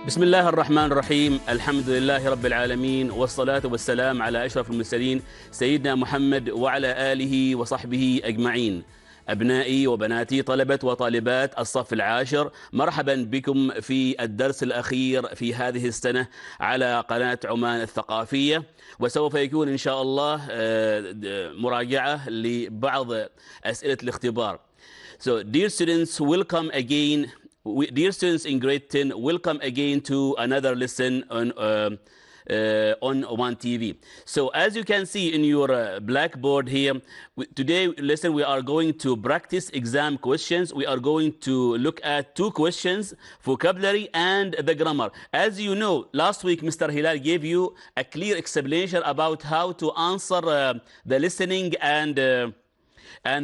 بسم الله الرحمن الرحيم. الحمد لله رب العالمين، والصلاة والسلام على أشرف المرسلين سيدنا محمد وعلى آله وصحبه أجمعين. أبنائي وبناتي طلبة وطالبات الصف العاشر، مرحبا بكم في الدرس الأخير في هذه السنة على قناة عمان الثقافية، وسوف يكون إن شاء الله مراجعة لبعض أسئلة الاختبار. So dear students, welcome again. Dear students in grade 10, welcome again to another lesson on One TV. So as you can see in your blackboard here, today lesson we are going to practice exam questions. We are going to look at two questions, vocabulary and the grammar. As you know, last week Mr. Hilal gave you a clear explanation about how to answer the listening and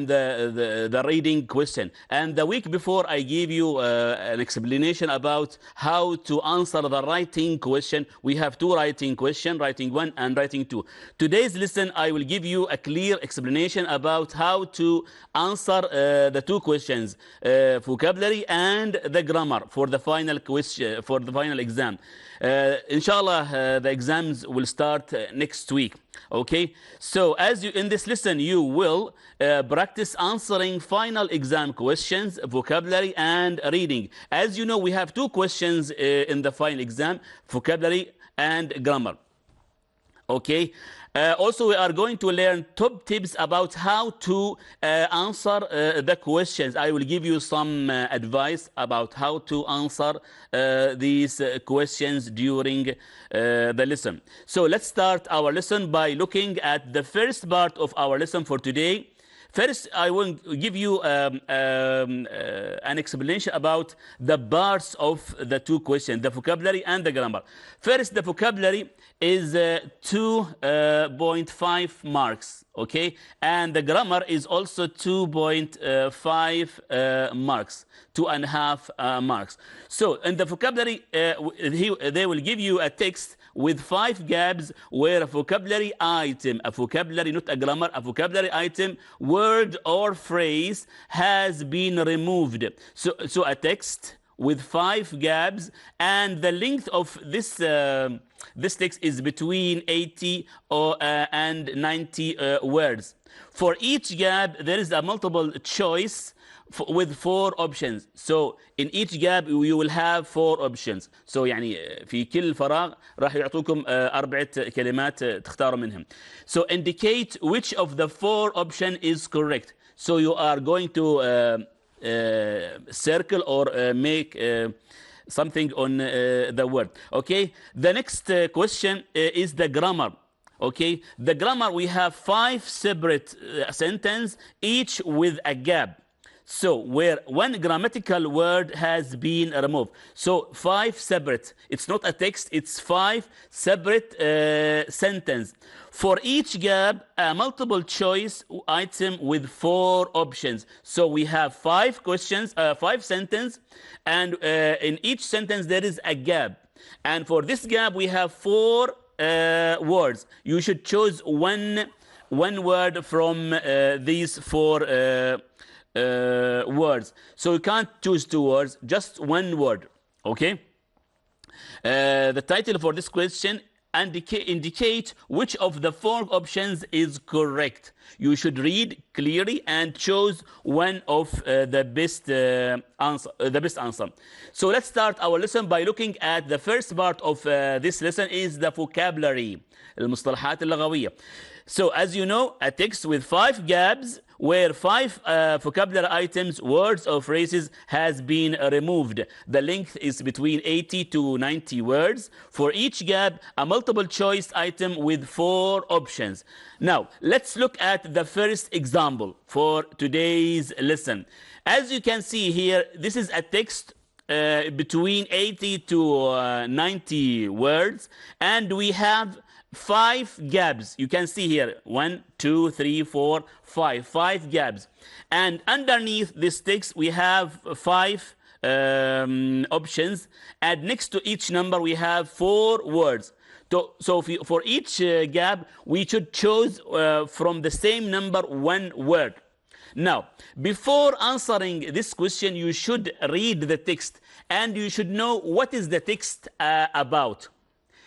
the reading question. And the week before I gave you an explanation about how to answer the writing question. We have two writing questions, writing 1 and writing 2. Today's lesson I will give you a clear explanation about how to answer the two questions, vocabulary and the grammar for the final question, for the final exam. Inshallah, the exams will start next week. Okay, so as you in this lesson you will practice answering final exam questions, vocabulary and reading. As you know, we have two questions in the final exam, vocabulary and grammar. Okay, also we are going to learn top tips about how to answer the questions. I will give you some advice about how to answer these questions during the lesson. So let's start our lesson by looking at the first part of our lesson for today. First, I will give you an explanation about the parts of the two questions, the vocabulary and the grammar. First, the vocabulary is 2.5 marks, okay? And the grammar is also 2.5 marks, 2.5 marks. So in the vocabulary, they will give you a text with 5 gaps where a vocabulary item, a vocabulary, not a grammar, a vocabulary item, word or phrase has been removed. So a text with 5 gaps, and the length of this this text is between 80 and 90 words. For each gap, there is a multiple choice with 4 options. So in each gap you will have 4 options. So يعني في كل فراغ راح يعطوكم 4 كلمات تختاروا منهم. So indicate which of the 4 option is correct. So you are going to circle or make something on the word. Okay, the next question is the grammar. Okay, the grammar, we have 5 separate sentences, each with a gap. So where one grammatical word has been removed. So 5 separate. It's not a text, it's 5 separate sentences. For each gap, a multiple choice item with 4 options. So we have 5 questions, 5 sentences, and in each sentence there is a gap. And for this gap we have 4 words. You should choose one word from these 4 words. So you can't choose 2 words, just 1 word. Okay, the title for this question, indicate which of the 4 options is correct. You should read clearly and choose one of the best answer. So let's start our lesson by looking at the first part of this lesson is the vocabulary, المصطلحات اللغوية. So as you know, a text with 5 gaps where 5 vocabulary items, words or phrases has been removed. The length is between 80 to 90 words. For each gap, a multiple choice item with 4 options. Now, let's look at the first example for today's lesson. As you can see here, this is a text between 80 to 90 words, and we have 5 gaps. You can see here 1, 2, 3, 4, 5 gaps, and underneath this text we have 5 options, and next to each number we have 4 words. So for each gap we should choose from the same number 1 word. Now, before answering this question, you should read the text and you should know what is the text about.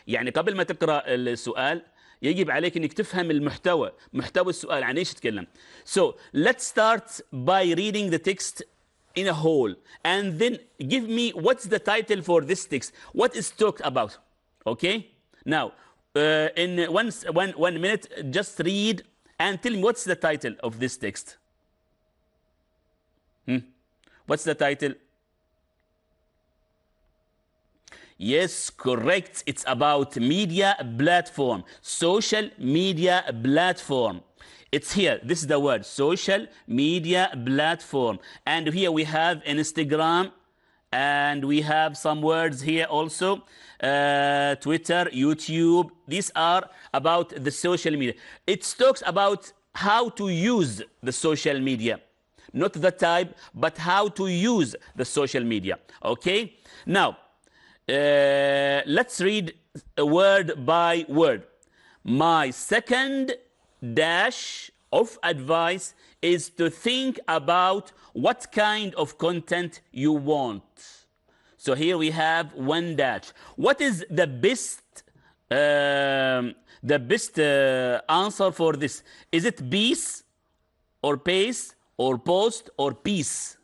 يعني قبل ما تقرأ السؤال يجب عليك انك تفهم المحتوى، محتوى السؤال عن ايش يتكلم. So let's start by reading the text in a whole and then give me what's the title for this text, what is talked about. Okay, now in one minute just read and tell me what's the title of this text. What's the title? Yes, correct. It's about media platform, social media platform. It's here. This is the word, social media platform. And here we have Instagram, and we have some words here also, Twitter, YouTube. These are about the social media. It talks about how to use the social media. Not the type, but how to use the social media. Okay? Now, let's read word by word. My second dash of advice is to think about what kind of content you want. So here we have one dash. What is the best answer for this? Is it piece or pace or post or piece?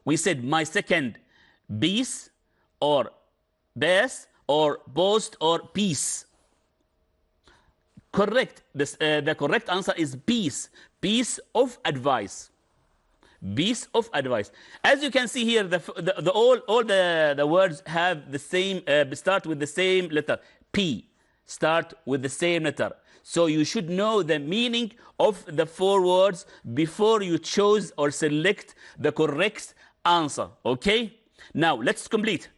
We said my second, piece or base or post or piece. Correct. The correct answer is piece. Piece of advice. Piece of advice. As you can see here, all the words have the same, start with the same letter. P. Start with the same letter. So you should know the meaning of the 4 words before you choose or select the correct answer. Okay? Now let's complete.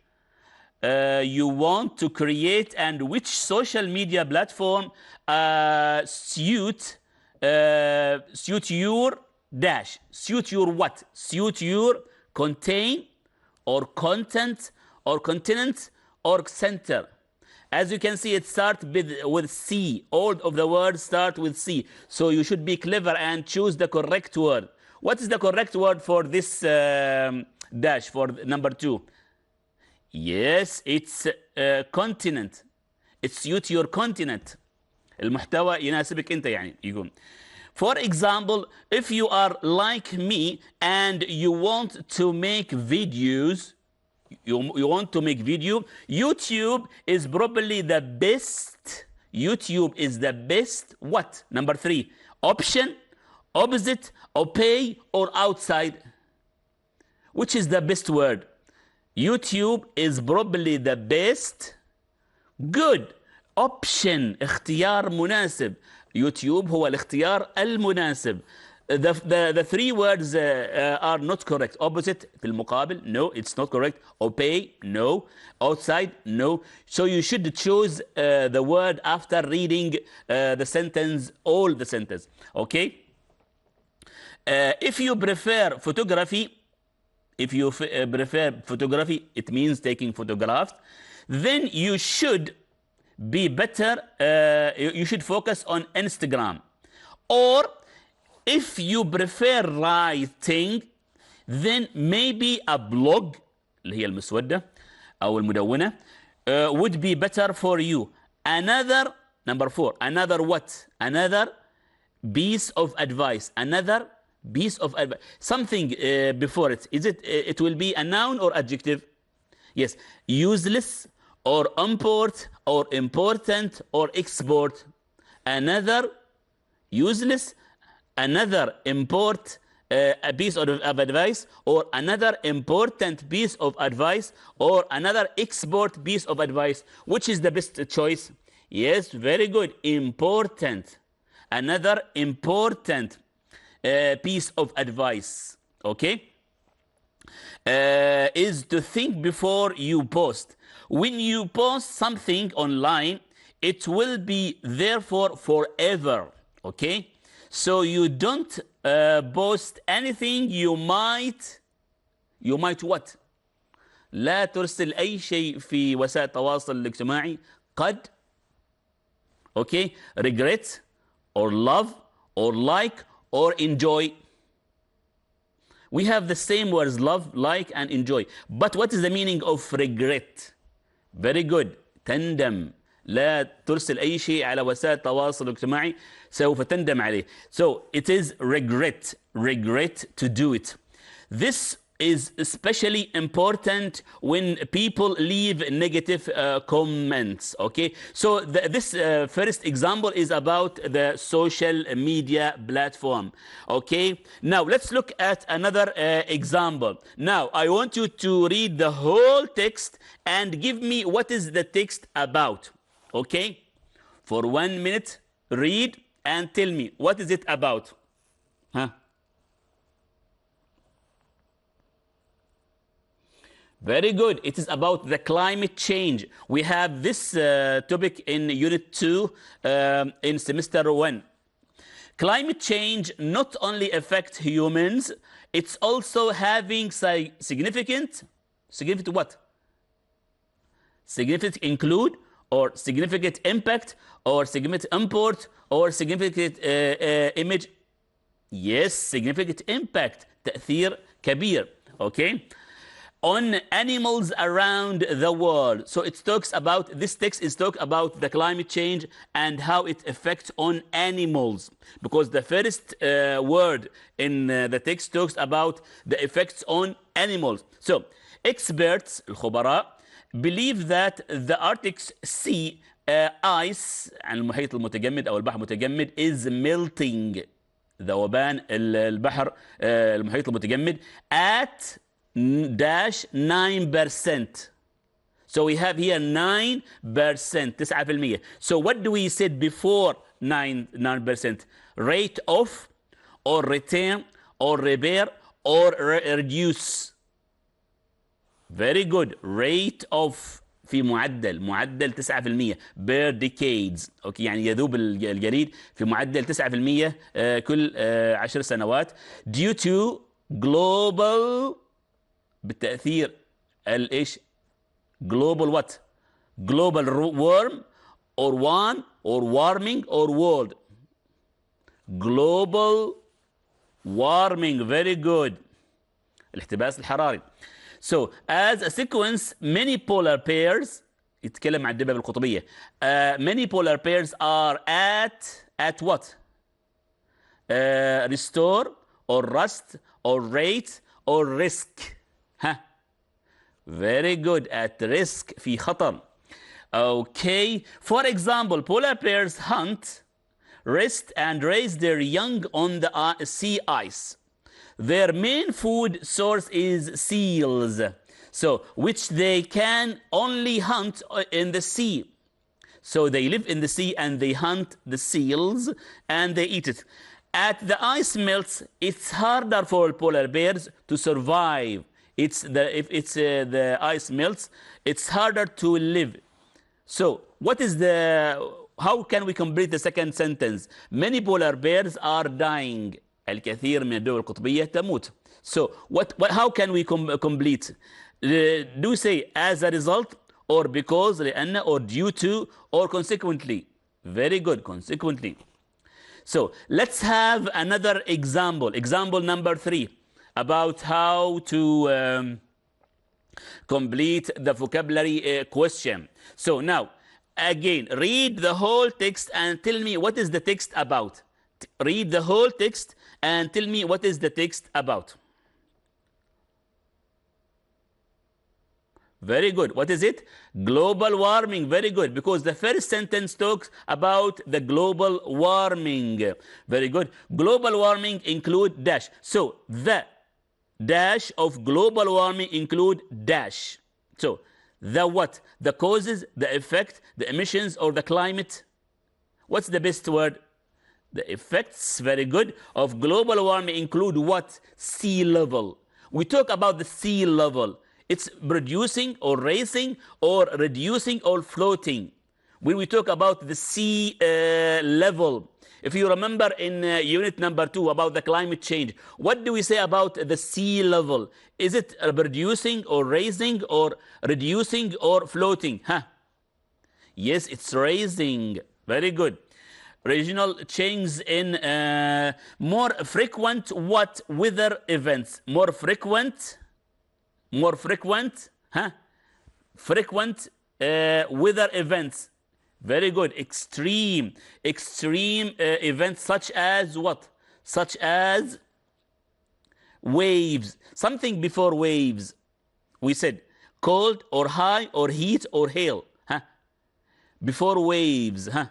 You want to create and which social media platform suit your dash. Suit your what? Suit your contain or content or continent or center. As you can see, it starts with C. All of the words start with C. So you should be clever and choose the correct word. What is the correct word for this dash, for number 2? Yes, it's continent. It suits your continent. المحتوى يناسبك أنت يعني يقول. For example, if you are like me and you want to make videos, you want to make video, YouTube is probably the best. YouTube is the best what? Number 3, option, opposite, obey, or outside. Which is the best word? YouTube is probably the best. Good. Option, اختيار مناسب. YouTube هو الاختيار المناسب. The 3 words are not correct. Opposite في المقابل, no, it's not correct. Obey, no. Outside, no. So you should choose the word after reading the sentence, all the sentence. Okay? If you prefer photography, it means taking photographs, then you should be better, you should focus on Instagram. Or if you prefer writing, then maybe a blog, اللي هي المسودة أو المدونة, would be better for you. Another, number 4, another what? Another piece of advice. Another piece of advice. Something before it. Is it? It will be a noun or adjective? Yes. Useless or import or important or export. Another useless, another import a piece of advice, or another important piece of advice, or another export piece of advice. Which is the best choice? Yes, very good. Important. Another important piece of advice, okay, is to think before you post. When you post something online, it will be there for forever, okay? So you don't post anything. You might what? لا ترسل أي شيء في وسائل التواصل الاجتماعي قد, okay, regret or love or like or enjoy. We have the same words, love, like, and enjoy. But what is the meaning of regret? Very good. تندم. لا ترسل أي شيء على وسائل التواصل الاجتماعي سوف تندم عليه. So it is regret. Regret to do it. This is especially important when people leave negative comments. Okay, so this first example is about the social media platform. Okay, now let's look at another example. Now I want you to read the whole text and give me what is the text about. Okay, for 1 minute read and tell me what is it about. Huh? Very good. It is about the climate change. We have this topic in Unit 2 in Semester 1. Climate change not only affects humans, it's also having significant what? Significant include or significant impact or significant import or significant image. Yes, significant impact. تأثير كبير. Okay. On animals around the world. So it talks about, this text is talk about the climate change and how it affects on animals. Because the first word in the text talks about the effects on animals. So experts, الخبراء, believe that the Arctic Sea ice, عن المحيط المتجمد أو البحر المتجمد, is melting. ذوبان البحر المحيط المتجمد at -9%. So we have here 9%, 9%. So what do we said before 9%? Rate of, or return, or repair, or reduce. Very good. Rate of في معدل 9% per decades. اوكي يعني يذوب الجليد في معدل 9% كل 10 سنوات due to global بالتأثير الايش؟ global what? global warm or one or warming or world. global warming. Very good. الاحتباس الحراري. So as a sequence, many polar pairs, يتكلم عن الدببة القطبية. Many polar pairs are at what? Restore or rust or rate or risk. ها. Very good. At risk. في خطر. Okay. For example, polar bears hunt, rest, and raise their young on the sea ice. Their main food source is seals, so which they can only hunt in the sea. So they live in the sea and they hunt the seals and they eat it. As the ice melts, it's harder for polar bears to survive. If the ice melts, it's harder to live. So what is how can we complete the second sentence? Many polar bears are dying. الكثير من الدول القطبية تموت. So how can we complete? Do say as a result, or because, لأن, or due to, or consequently. Very good. Consequently. So let's have another example. Example number 3 about how to complete the vocabulary question. So now again, read the whole text and tell me what is the text about. Read the whole text and tell me what is the text about. Very good. What is it? Global warming. Very good. Because the first sentence talks about the global warming. Very good. Global warming include dash. So the dash of global warming include dash. So the what? The causes, the effect, the emissions, or the climate? What's the best word? The effects, very good, of global warming include what? Sea level. We talk about the sea level. It's producing or raising or reducing or floating. When we talk about the sea level, if you remember in unit number 2 about the climate change, what do we say about the sea level? Is it producing or raising or reducing or floating? Huh? Yes, it's raising. Very good. regional changes in more frequent what weather events. More frequent, huh? Frequent weather events. Very good. Extreme events such as what? Such as waves. Something before waves. We said cold or high or heat or hail. Huh? Before waves. Huh?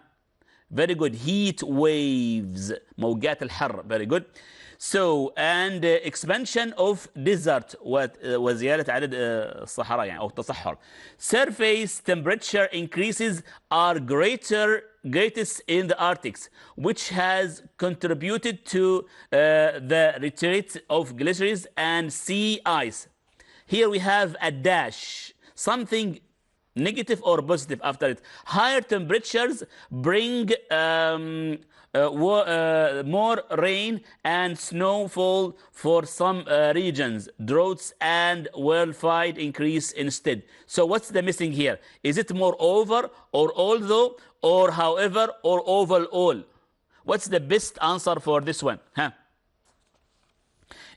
Very good. Heat waves. موجات الحر. Very good. So, and expansion of desert وزيادة عدد الصحراء يعني أو التصحر. Surface temperature increases are greatest in the Arctic, which has contributed to the retreat of glaciers and sea ice. Here we have a dash, something negative or positive after it. Higher temperatures bring more rain and snowfall for some regions. Droughts and wildfire increase instead. So what's the missing here? Is it moreover or although or however or overall? What's the best answer for this one? Huh?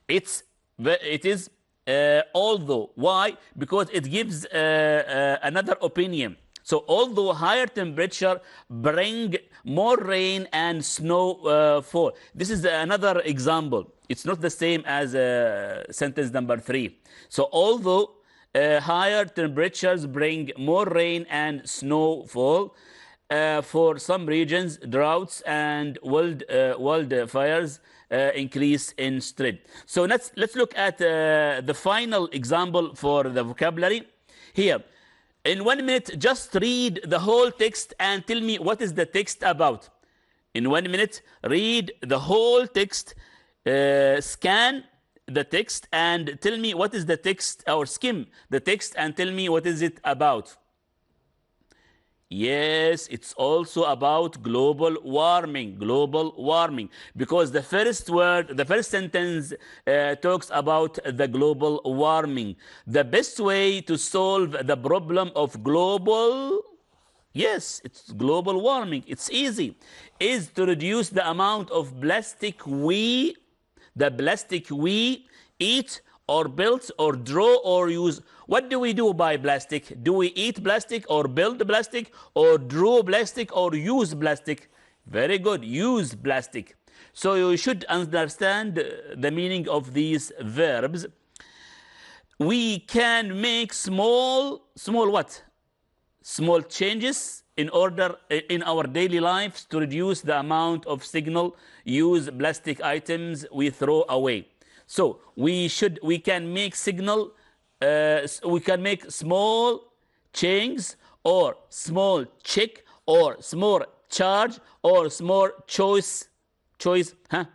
It is although. Why? Because it gives another opinion. So although higher temperature bring more rain and snow fall. This is another example. It's not the same as sentence number 3. So although higher temperatures bring more rain and snowfall, for some regions, droughts and wildfires increase instead. So let's look at the final example for the vocabulary. Here, in 1 minute, just read the whole text and tell me what is the text about. In 1 minute, read the whole text, scan the text and tell me what is the text, or skim the text and tell me what is it about. Yes, it's also about global warming, because the first word, the first sentence talks about the global warming. The best way to solve the problem of global, yes, it's global warming, it's easy, is to reduce the amount of plastic we eat or build or draw or use. What do we do by plastic? Do we eat plastic or build plastic or draw plastic or use plastic? Very good, use plastic. So you should understand the meaning of these verbs. We can make small what? Small changes in our daily lives to reduce the amount of single-use plastic items we throw away. So we can make small changes or small check or small charge or small choice ها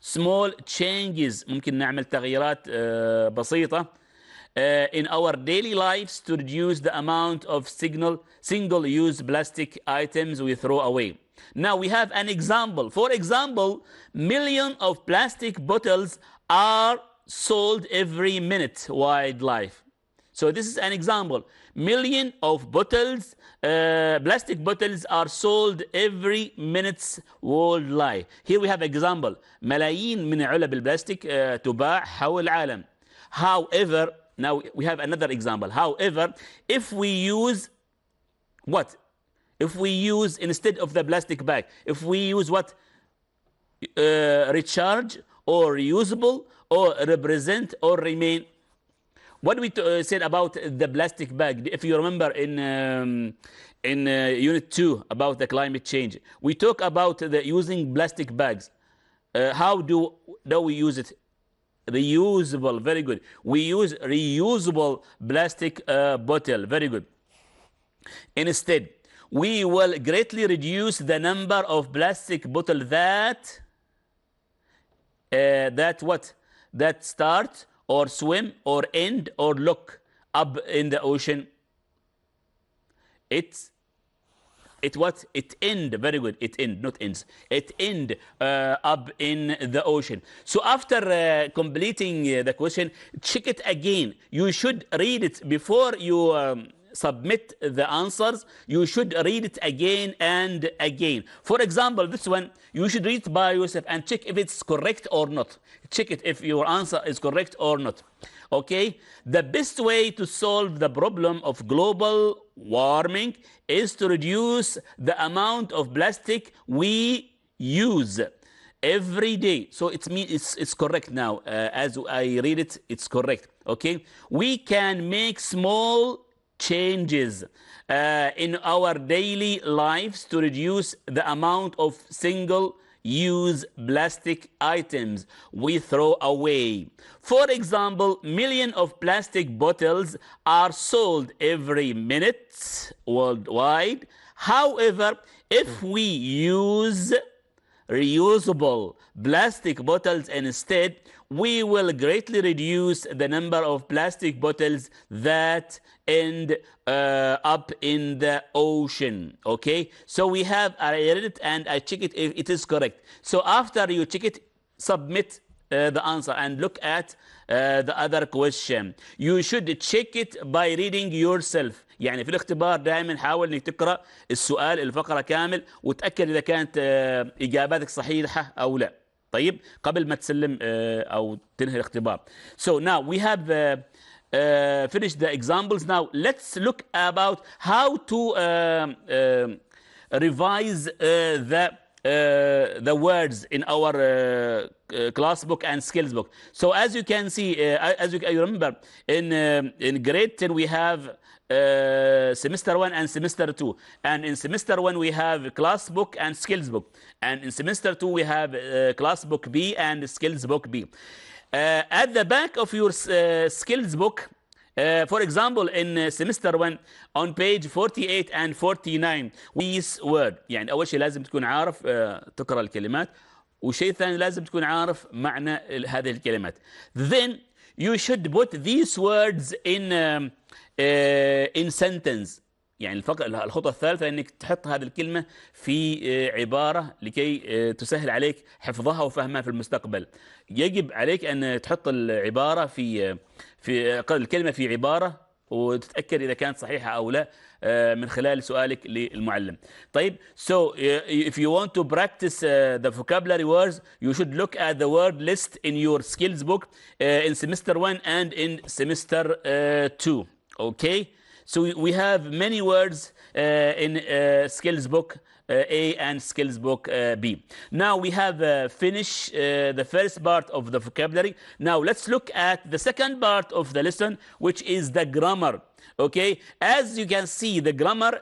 small changes. ممكن نعمل تغييرات بسيطة in our daily lives to reduce the amount of single-use plastic items we throw away. Now we have an example. For example, millions of plastic bottles are sold every minute wildlife. So this is an example. Million of bottles, plastic bottles are sold every minute worldwide. Here we have example. ملايين من علب البلاستيك تباع حول العالم. However, now we have another example. However, if we use what? If we use, instead of the plastic bag, if we use what? Recharge or reusable or represent or remain. What we said about the plastic bag, if you remember in Unit 2 about the climate change, we talk about the using plastic bags. How do we use it? Reusable, very good. We use reusable plastic bottle, very good. Instead, we will greatly reduce the number of plastic bottles that start or swim or end or look up in the ocean. It end, very good. It end, not ends. It end up in the ocean. So after completing the question, check it again. You should read it before you submit the answers, you should read it again and again. For example, this one, you should read it by yourself and check if it's correct or not. Check it if your answer is correct or not. Okay? The best way to solve the problem of global warming is to reduce the amount of plastic we use every day. So it means it's correct now. As I read it, it's correct. Okay? We can make small changes in our daily lives to reduce the amount of single-use plastic items we throw away. For example, millions of plastic bottles are sold every minute worldwide. However, if we use reusable plastic bottles instead, we will greatly reduce the number of plastic bottles that end up in the ocean. Okay, so we have, I read it and I check it if it is correct. So after you check it, submit the answer and look at the other question. You should check it by reading yourself. يعني في الاختبار دائما حاول انك تقرا السؤال الفقره كامل وتاكد اذا كانت اجاباتك صحيحه او لا. طيب قبل ما تسلم او تنهي الاختبار. So now we have finished the examples. Now let's look about how to revise the words in our class book and skills book. So as you can see, as you remember, in grade 10 we have semester 1 and semester 2, and in semester 1 we have class book and skills book, and in semester 2 we have class book B and skills book B. At the back of your skills book, for example, in semester 1 on page 48 and 49, this word. يعني أول شيء لازم تكون عارف تقرأ الكلمات، وشيء ثاني لازم تكون عارف معنى هذه الكلمات. Then you should put these words in sentence. يعني الخطوة الثالثة انك تحط هذه الكلمة في عبارة لكي تسهل عليك حفظها وفهمها في المستقبل. يجب عليك ان تحط العبارة في الكلمة في عبارة وتتأكد إذا كانت صحيحة أو لا من خلال سؤالك للمعلم. طيب, so if you want to practice the vocabulary words, you should look at the word list in your skills book in semester 1 and in semester 2. Okay, so we have many words in skills book A and skills book B. Now we have finished the first part of the vocabulary. Now let's look at the second part of the lesson, which is the grammar. Okay, as you can see, the grammar,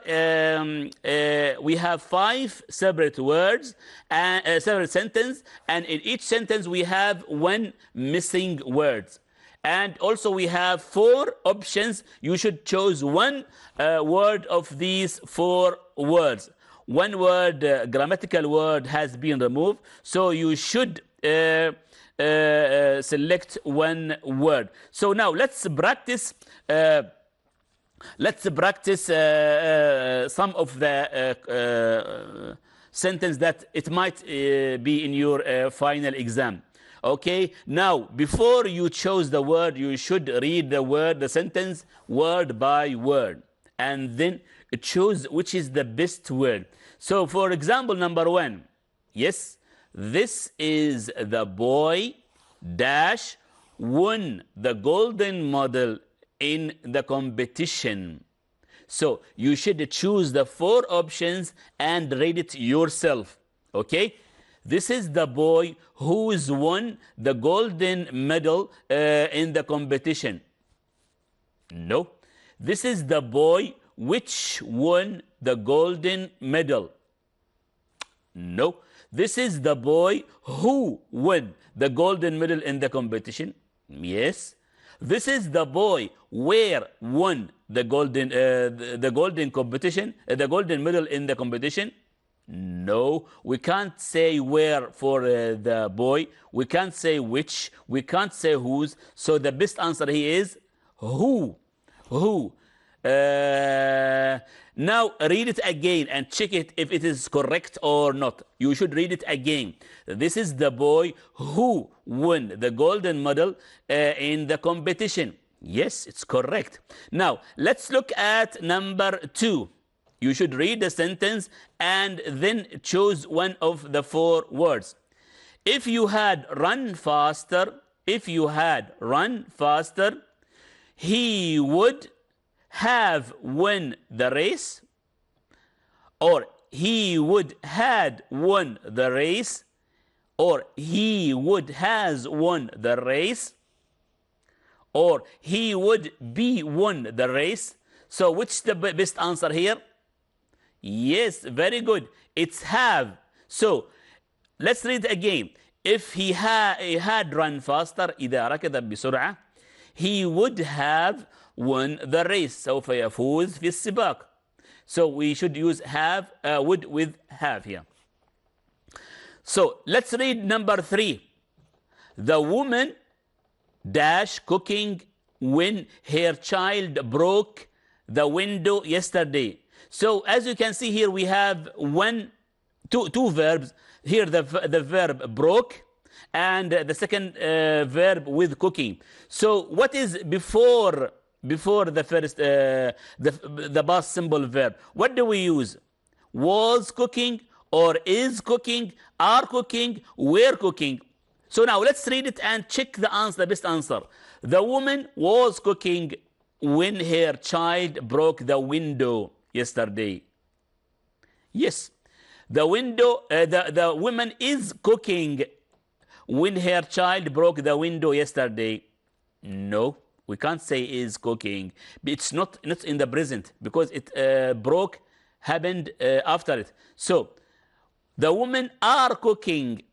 we have 5 separate words and separate sentences, and in each sentence we have 1 missing word. And also we have 4 options. You should choose 1 word of these 4 words. 1 word, grammatical word, has been removed, so you should select 1 word. So now let's practice. Some of the sentence that it might be in your final exam. Okay, now before you choose the word, you should read the sentence word by word, and then choose which is the best word. So for example, number 1, yes, this is the boy dash won the golden medal in the competition. So you should choose the 4 options and read it yourself. Okay, this is the boy who's won the golden medal in the competition. No, this is the boy which won the golden medal. No, this is the boy who won the golden medal in the competition. Yes, this is the boy where won the golden competition, the golden medal in the competition. No, we can't say where for the boy. We can't say which. We can't say whose. So the best answer here is who. Who. Now read it again and check it if it is correct or not. You should read it again. This is the boy who won the golden medal in the competition. Yes, it's correct. Now, let's look at number 2. You should read the sentence and then choose one of the 4 words. If you had run faster, he would have won the race, or he would had won the race, or he would has won the race, or he would be won the race. So which is the best answer here? Yes, very good. It's have. So let's read again. If he had run faster, إذا ركض بسرعة, he would have won the race. سوف يفوز في السباق. So we should use have, would with have here. So let's read number 3. The woman dash cooking when her child broke the window yesterday. So as you can see here, we have two verbs. Here the verb broke, and the second verb with cooking. So what is before the first the past simple verb? What do we use? Was cooking, or is cooking, are cooking, were cooking. So now let's read it and check the answer, the best answer. The woman was cooking when her child broke the window yesterday. Yes. The woman is cooking when her child broke the window yesterday. No, we can't say is cooking. It's not in the present, because it broke happened after it. So the women are cooking.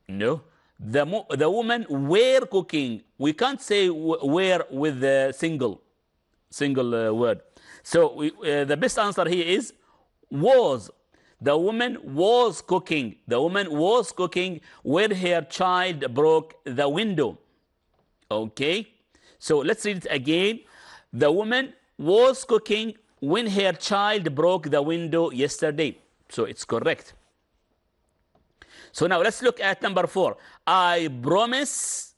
No, the women were cooking. We can't say were with the single word. So the best answer here is was. The woman was cooking. The woman was cooking when her child broke the window. Okay? So let's read it again. The woman was cooking when her child broke the window yesterday. So it's correct. So now let's look at number 4. I promise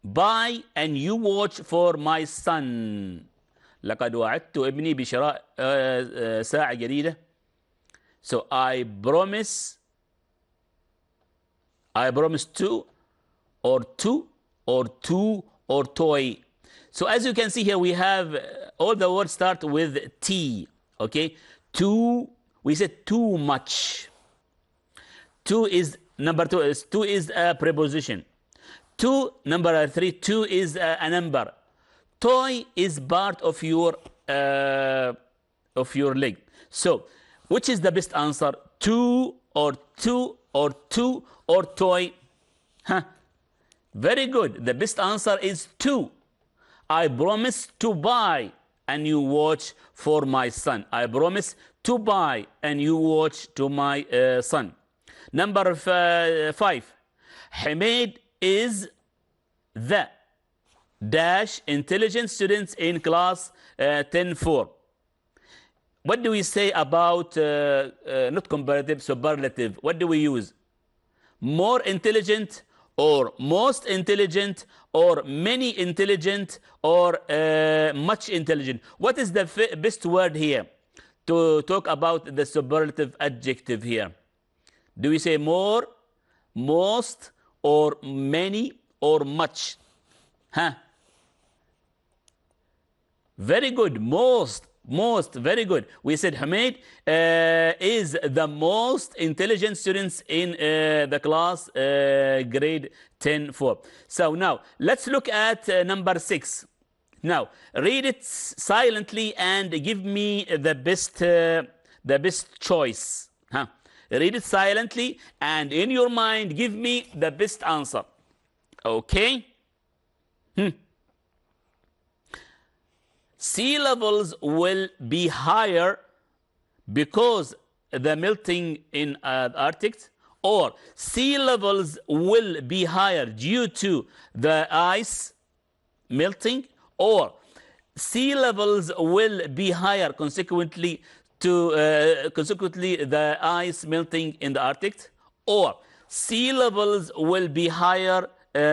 buy a new watch for my son. لقد وعدت ابني بشراء ساعة جديدة. So I promise to, or toy. So as you can see here, we have all the words start with T. Okay, too. We said too much. Number 2 is a preposition. Number 3, 2 is a number. Toy is part of your leg. So which is the best answer? Two or toy? Huh? Very good. The best answer is 2. I promise to buy a new watch for my son. I promise to buy a new watch to my son. Number 5. Hamid is the dash intelligent students in class 10-4. What do we say about, not comparative, superlative? What do we use? More intelligent, or most intelligent, or many intelligent, or much intelligent? What is the best word here to talk about the superlative adjective here? Do we say more, most, or many, or much? Huh? Very good. Most, very good. We said Hamid is the most intelligent students in the class grade 10-4. So now let's look at number 6. Now read it silently and give me the best choice. Huh? Read it silently and in your mind give me the best answer. Okay? Sea levels will be higher because the melting in the Arctic, or sea levels will be higher due to the ice melting, or sea levels will be higher consequently the ice melting in the Arctic, or sea levels will be higher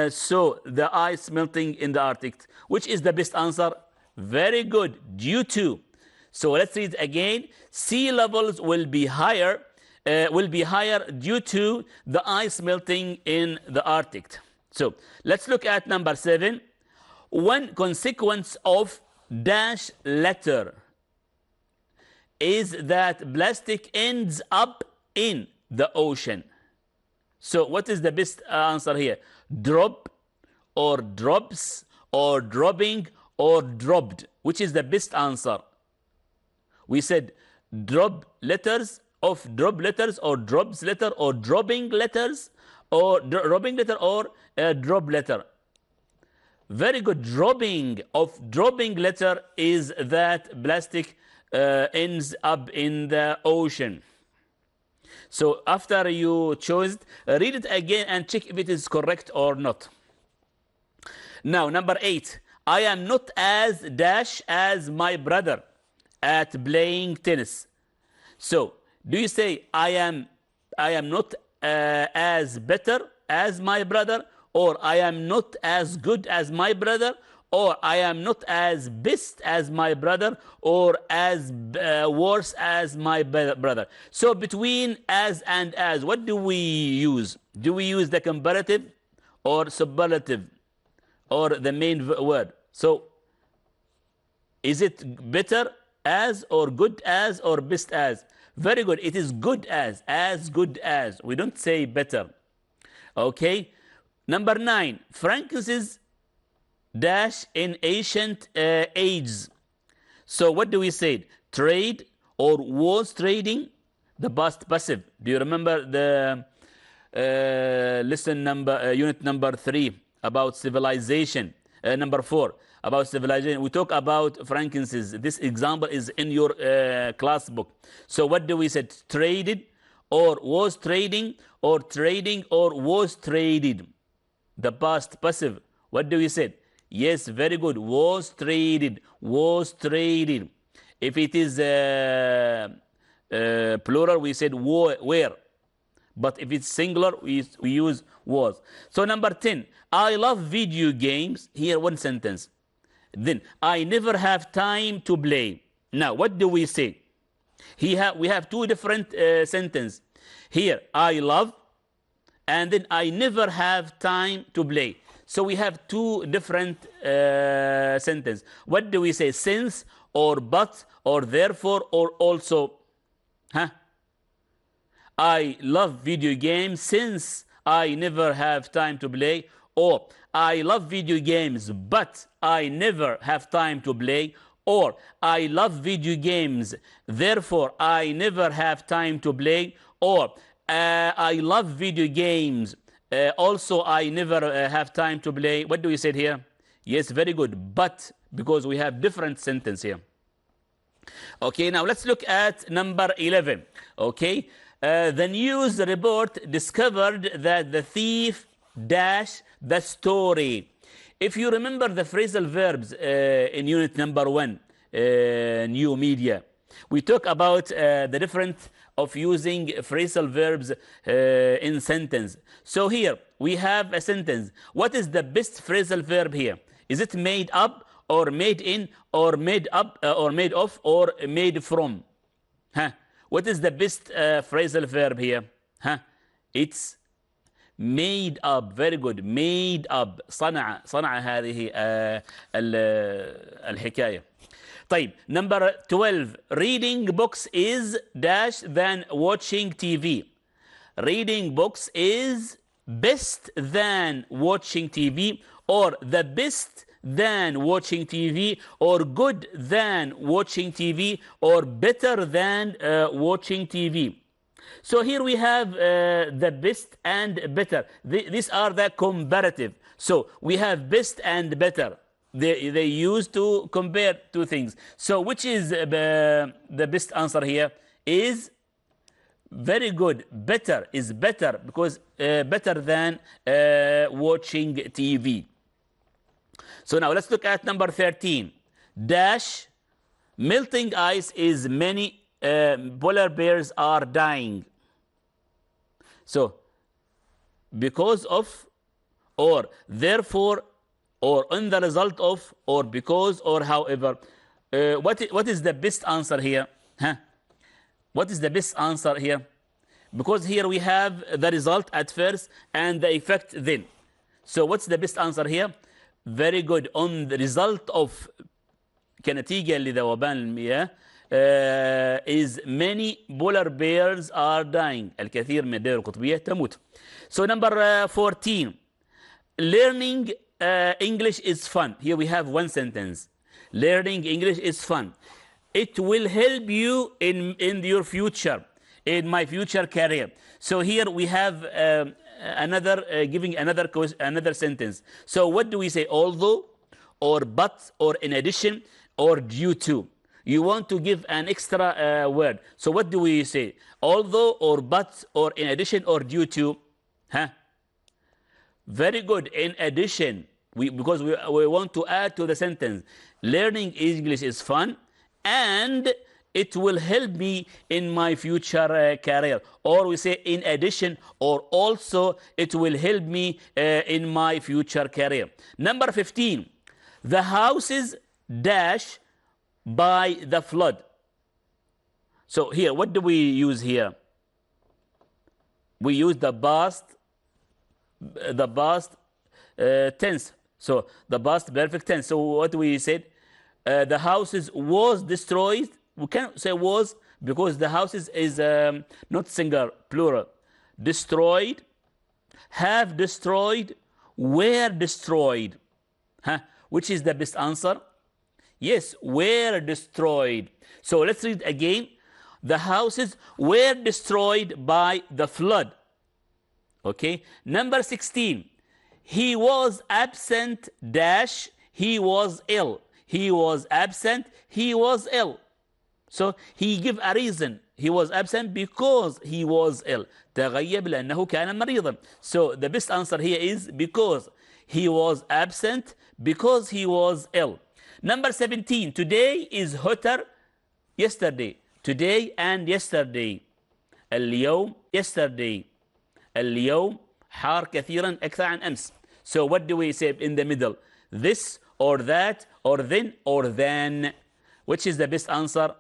saw the ice melting in the Arctic. Which is the best answer? Very good. Due to. So let's read again. Sea levels will be higher due to the ice melting in the Arctic. So let's look at number 7. One consequence of dash letter is that plastic ends up in the ocean. So what is the best answer here? Drop, or drops, or dropping, or dropped. Which is the best answer? We said drop letters, drop letters, or drops letter, or dropping letters, or dropping letter, or drop letter. Very good. Dropping letter is that plastic ends up in the ocean. So after you chose, read it again and check if it is correct or not. Now, number 8. I am not as dash as my brother at playing tennis. So, do you say I am not as better as my brother, or I am not as good as my brother, or I am not as best as my brother, or as worse as my brother? So between as and as, what do we use? Do we use the comparative or superlative or the main word? So is it better as, or good as, or best as? Very good. It is good as good as. We don't say better. Okay. Number 9. Frankincense dash in ancient ages. So what do we say? Trade, or was trading. The past passive. Do you remember the unit number 3 about civilization? Number 4 about civilization. We talk about frankincense. This example is in your class book. So what do we say? Traded, or was trading, or trading, or was traded. The past passive. What do we say? Yes, very good. Was traded. Was traded. If it is plural, we said were. But if it's singular, we use was. So number 10. I love video games. Here, one sentence. Then, I never have time to play. Now, what do we say? We have two different sentences. Here, I love, and then I never have time to play. So we have two different sentences. What do we say? Since, or but, or therefore, or also. Huh? I love video games since I never have time to play. Or I love video games, but I never have time to play. Or I love video games, therefore I never have time to play. Or I love video games, also I never have time to play. What do we say here? Yes, very good. But, because we have different sentence here. Okay, now let's look at number 11. Okay, the news report discovered that the thief dash the story. If you remember the phrasal verbs in unit number 1, new media, we talk about the different of using phrasal verbs in sentence. So here we have a sentence. What is the best phrasal verb here? Is it made up, or made in, or made up, or made of, or made from? Huh? What is the best phrasal verb here? Huh? It's made up. Very good. Made up. صنع هذه الحكاية. طيب, number 12. Reading books is dash than watching TV. Reading books is best than watching TV, or the best than watching TV, or good than watching TV, or better than watching TV. So here we have the best and better. These are the comparative. So we have best and better. They used to compare two things. So which is the best answer here? Is very good. Better is better, because better than watching TV. So now let's look at number 13. Dash, melting ice is many polar bears are dying. So because of, or therefore, or in the result of, or because, or however. What is the best answer here? Huh? What is the best answer here? Because here we have the result at first and the effect then. So what's the best answer here? Very good. On the result of كنتيجة لذوبان المياه is many polar bears are dying. الكثير من الدول القطبية تموت. So number 14. Learning English is fun. Here we have one sentence. Learning English is fun. It will help you in your future, in my future career. So here we have giving another sentence. So what do we say? Although, or but, or in addition, or due to. You want to give an extra word. So what do we say? Although, or but, or in addition, or due to. Huh? Very good. In addition, because we want to add to the sentence. Learning English is fun and it will help me in my future career. Or we say in addition, or also it will help me in my future career. Number 15. The houses dash by the flood. So here, what do we use here? We use the past tense. So the past perfect tense. So what we said? The houses was destroyed. We can't say was because the houses is not singular, plural. Destroyed, have destroyed, were destroyed. Huh? Which is the best answer? Yes, were destroyed. So let's read again. The houses were destroyed by the flood. Okay. Number 16. He was absent dash, he was ill. He was absent, he was ill. So he give a reason. He was absent because he was ill. تغيب لأنه كان مريضا. So the best answer here is because he was absent because he was ill. Number 17. Today is hotter yesterday. Today and yesterday. اليوم yesterday. اليوم حار كثيرا أكثر عن أمس. So what do we say in the middle? This or that or then or than. Which is the best answer?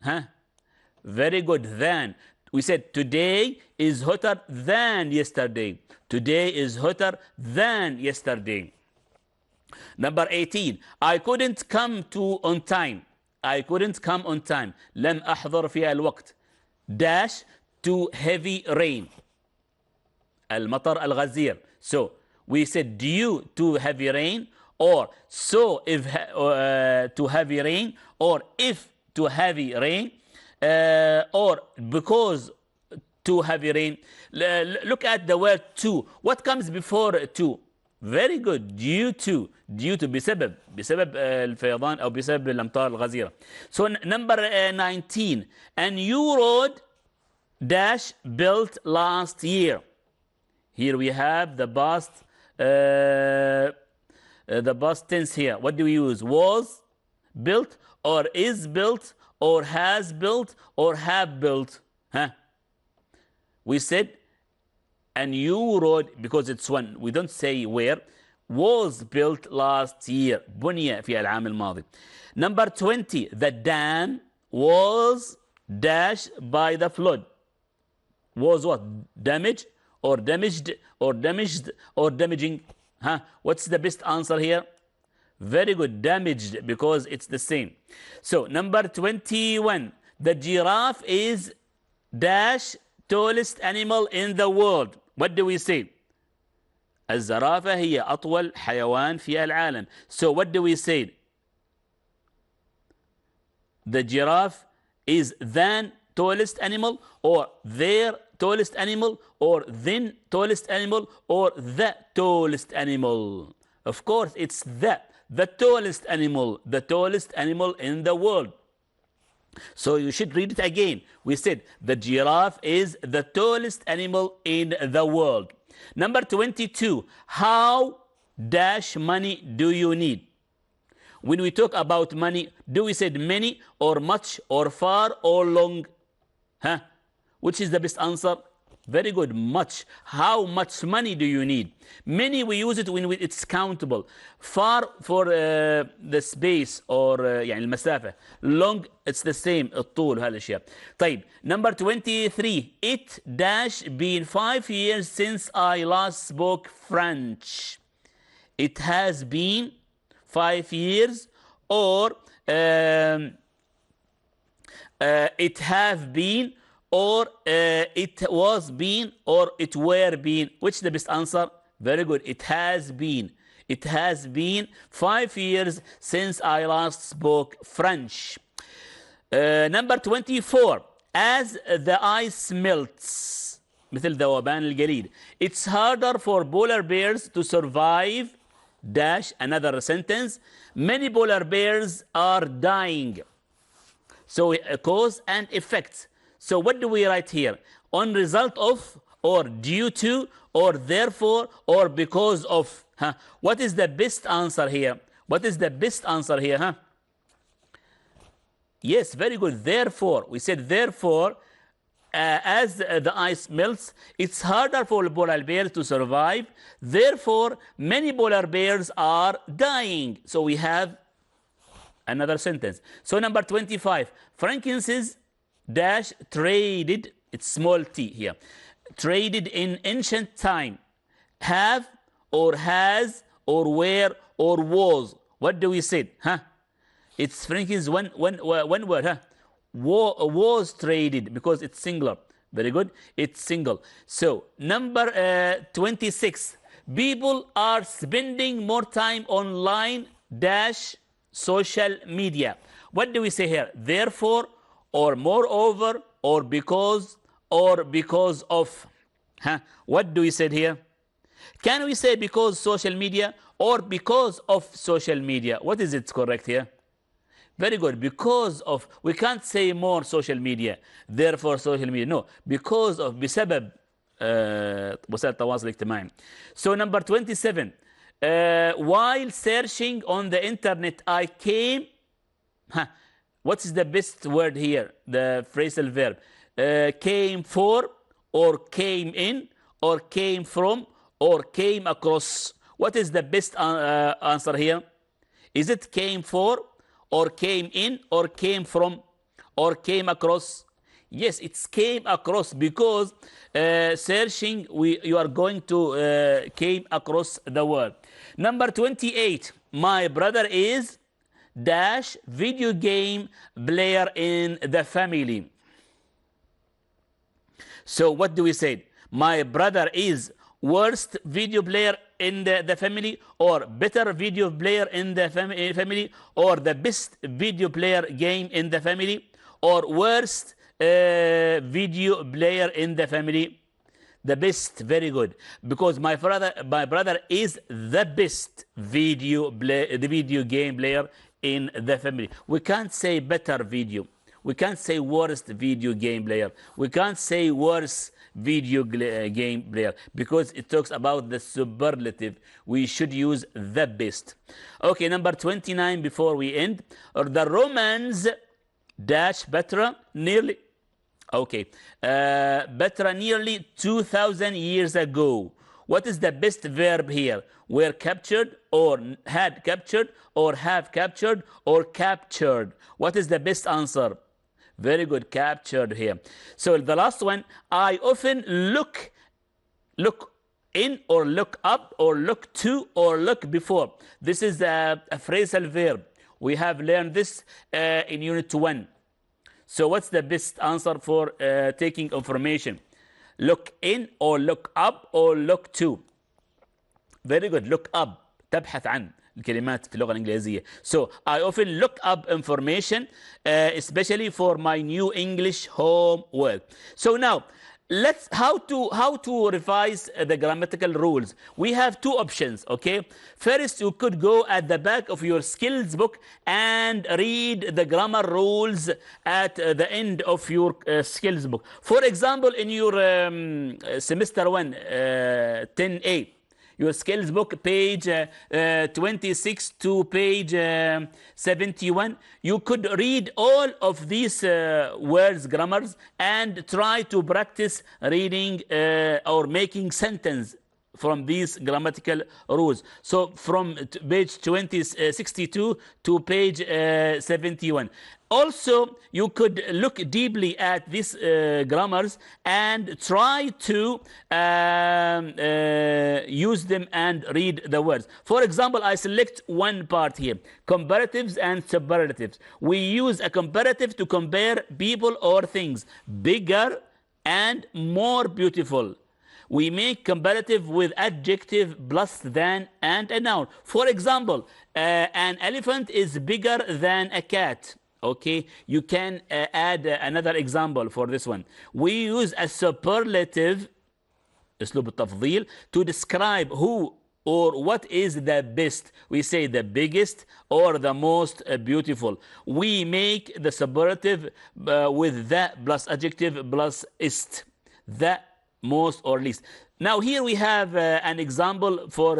Huh? Very good. Than. We said today is hotter than yesterday. Today is hotter than yesterday. Number 18. I couldn't come on time. I couldn't come on time. لم أحضر في الوقت. Dash to heavy rain. المطر الغزير. So we said due to heavy rain, or so if to heavy rain, or if to heavy rain, or because to heavy rain. Look at the word to. What comes before to? Very good. Due to بسبب الفيضان أو بسبب الأمطار الغزيرة. So number 19. A new road dash built last year. Here we have the past tense here. What do we use? Was built, or is built, or has built, or have built. Huh? We said a new road because it's one. We don't say where. Was built last year. بني في العام الماضي. Number 20. The dam was dashed by the flood. Was what? Damaged, or damaged, or damaged, or damaging. Huh? What's the best answer here? Very good. Damaged, because it's the same. So number 21. The giraffe is dash tallest animal in the world. What do we say? الزرافة هي أطول حيوان في العالم. So what do we say? The giraffe is than tallest animal, or their tallest animal, or then tallest animal, or the tallest animal. Of course, it's the tallest animal in the world. So you should read it again. We said the giraffe is the tallest animal in the world. Number 22. How dash money do you need? When we talk about money, do we say many, or much, or far, or long? Huh? Which is the best answer? Very good. Much. How much money do you need? Many we use it when it's countable. Far for the space or يعني المسافة. Long it's the same. الطول هذا الأشياء. طيب. Number 23. It dash been 5 years since I last spoke French. It has been 5 years or it have been or it was been or it were been. Which is the best answer? Very good. It has been. It has been 5 years since I last spoke French. Number 24. As the ice melts مثل ذوبان الجليد. It's harder for polar bears to survive dash another sentence. Many polar bears are dying. So cause and effect. So what do we write here? On result of, or due to, or therefore, or because of. Huh? What is the best answer here? What is the best answer here? Huh? Yes, very good. Therefore, we said therefore, as the ice melts, it's harder for polar bears to survive. Therefore, many polar bears are dying. So we have another sentence. So number 25, frankincense dash traded, it's small t here, traded in ancient time, have or has or were or was. What do we say? Huh? It's frankincense one word, huh? Was traded because it's singular. Very good. It's single. So number 26, people are spending more time online dash social media. What do we say here? Therefore, or moreover, or because of. Huh? What do we say here? Can we say because social media or because of social media? What is it correct here? Very good. Because of. We can't say more social media. Therefore social media. No. Because of. بسبب وسائل التواصل الاجتماعي. So number 27. While searching on the internet, I came. Huh. What is the best word here? The phrasal verb. Came for, or came in, or came from, or came across. What is the best answer here? Is it came for, or came in, or came from, or came across? Yes, it's came across because searching, you are going to came across the word. Number 28. My brother is dash video game player in the family. So what do we say? My brother is worst video player in the family, or better video player in the family, or the best video player game in the family, or worst video player in the family. The best. Very good. Because my brother is the best video game player in the family. We can't say better video. We can't say worst video game player. We can't say worst video game player because it talks about the superlative. We should use the best. Okay, number 29 before we end. Or the Romans dash better nearly. Okay, better nearly 2,000 years ago. What is the best verb here? Were captured, or had captured, or have captured, or captured. What is the best answer? Very good, captured here. So the last one, I often look in, or look up, or look to, or look before. This is a phrasal verb. We have learned this in Unit 1. So what's the best answer for taking information? Look in, or look up, or look to. Very good. Look up. تبحث عن الكلمات في اللغة الإنجليزية. So I often look up information, especially for my new English homework. So now, let's how to revise the grammatical rules. We have two options. Okay. First, you could go at the back of your skills book and read the grammar rules at the end of your skills book. For example, in your semester 1, 10A, your skills book, page 26 to page 71. You could read all of these words, grammars, and try to practice reading or making sentence from these grammatical rules. So from page 62 to page 71. Also, you could look deeply at these grammars and try to use them and read the words. For example, I select one part here, comparatives and superlatives. We use a comparative to compare people or things, bigger and more beautiful. We make comparative with adjective plus than and a noun. For example, an elephant is bigger than a cat. Okay, you can add another example for this one. We use a superlative, أسلوب التفضيل, to describe who or what is the best. We say the biggest or the most beautiful. We make the superlative with the plus adjective plus ist. The most or least. Now here we have an example for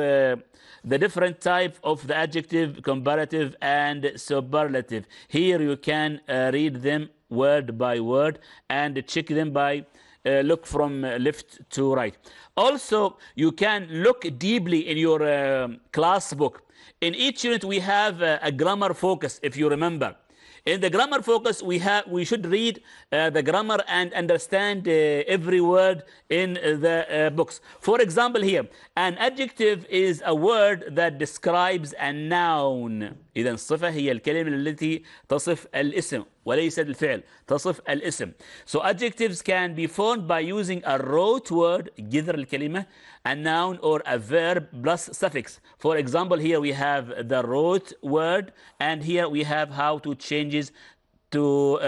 the different type of the adjective, comparative and superlative. Here you can read them word by word and check them by look from left to right. Also, you can look deeply in your class book. In each unit we have a grammar focus, if you remember. In the grammar focus, we should read the grammar and understand every word in the books. For example here, an adjective is a word that describes a noun. إذا الصفة هي الكلمة التي تصف الاسم وليس الفعل، تصف الاسم. So adjectives can be formed by using a root word, جذر الكلمة, a noun or a verb plus suffix. For example, here we have the root word, and here we have how to change it to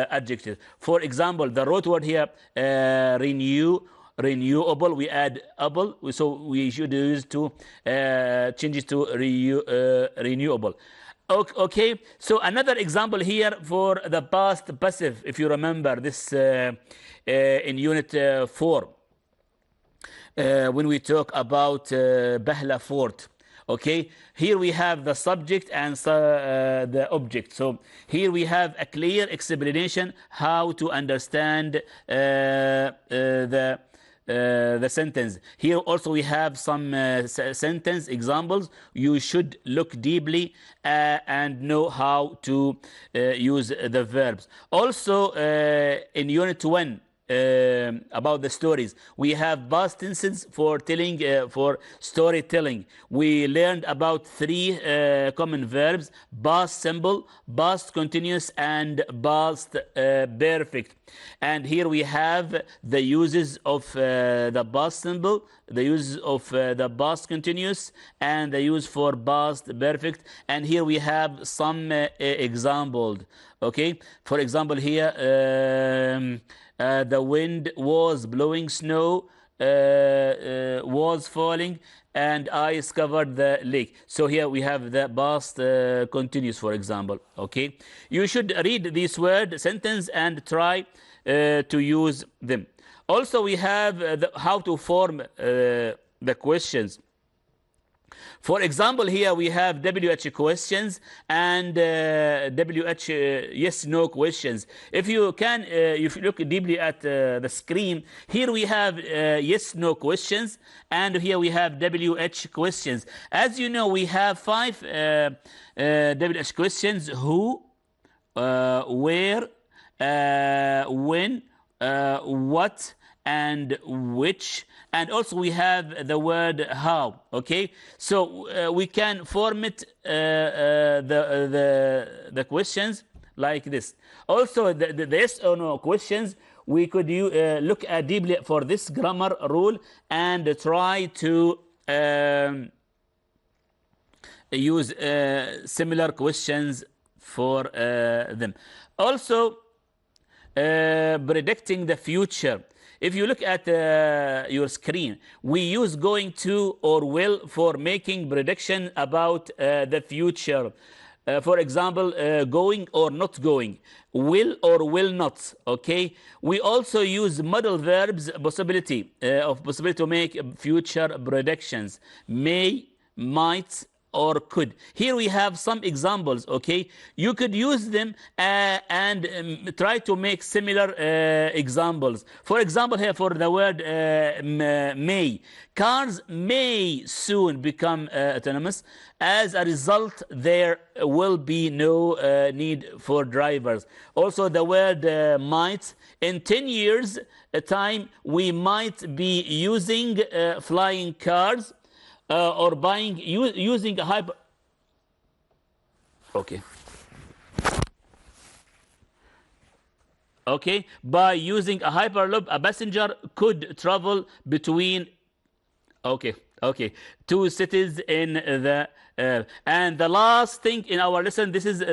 adjective. For example, the root word here, renewable, we add able, so we should use to change it to renewable. Okay, so another example here for the past passive, if you remember this in unit 4. When we talk about Bahla Fort. Okay, here we have the subject and the object. So here we have a clear explanation how to understand the sentence. Here also we have some sentence examples. You should look deeply and know how to use the verbs. Also in unit 1, about the stories, we have past tenses for telling, for storytelling. We learned about 3 common verbs: past simple, past continuous, and past perfect. And here we have the uses of the past simple, the use of the past continuous, and the use for past perfect. And here we have some examples. Okay, for example here, the wind was blowing, snow was falling, and ice covered the lake. So here we have the past continuous, for example. Okay, you should read this word sentence and try to use them. Also, we have how to form the questions. For example, here we have WH questions and WH yes/no questions. If you can, if you look deeply at the screen, here we have yes/no questions, and here we have WH questions. As you know, we have 5 WH questions: who, where, when, what, and which. And also we have the word how. Okay, so we can format the questions like this. Also the yes or no questions, we could look at deeply for this grammar rule and try to use similar questions for them. Also predicting the future. If you look at your screen, we use going to or will for making prediction about the future. For example, going or not going, will or will not. Okay. We also use modal verbs possibility to make future predictions. May, might, or could. Here we have some examples. Okay, you could use them and try to make similar examples. For example, here for the word may, cars may soon become autonomous. As a result, there will be no need for drivers. Also, the word might, in 10 years time we might be using flying cars or using a hyper. Okay, by using a hyperloop, a passenger could travel between two cities in the and the last thing in our lesson, this is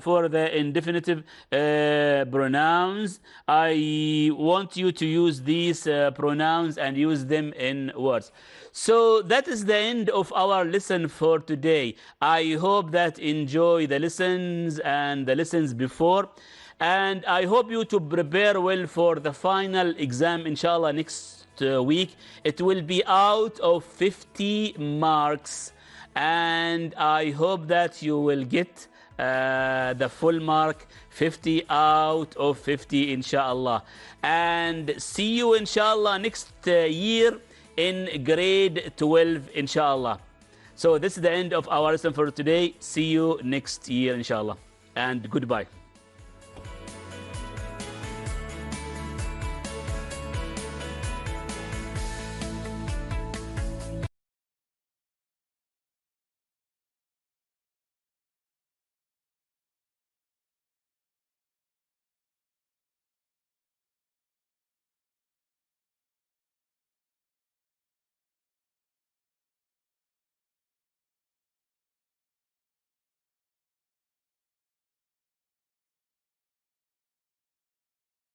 for the indefinitive pronouns. I want you to use these pronouns and use them in words. So that is the end of our lesson for today. I hope that enjoy the lessons and the lessons before, and I hope you to prepare well for the final exam, inshallah, next week. It will be out of 50 marks, and I hope that you will get the full mark, 50 out of 50, inshallah. And see you, inshallah, next year in grade 12, inshallah. So this is the end of our lesson for today. See you next year, inshallah, and goodbye.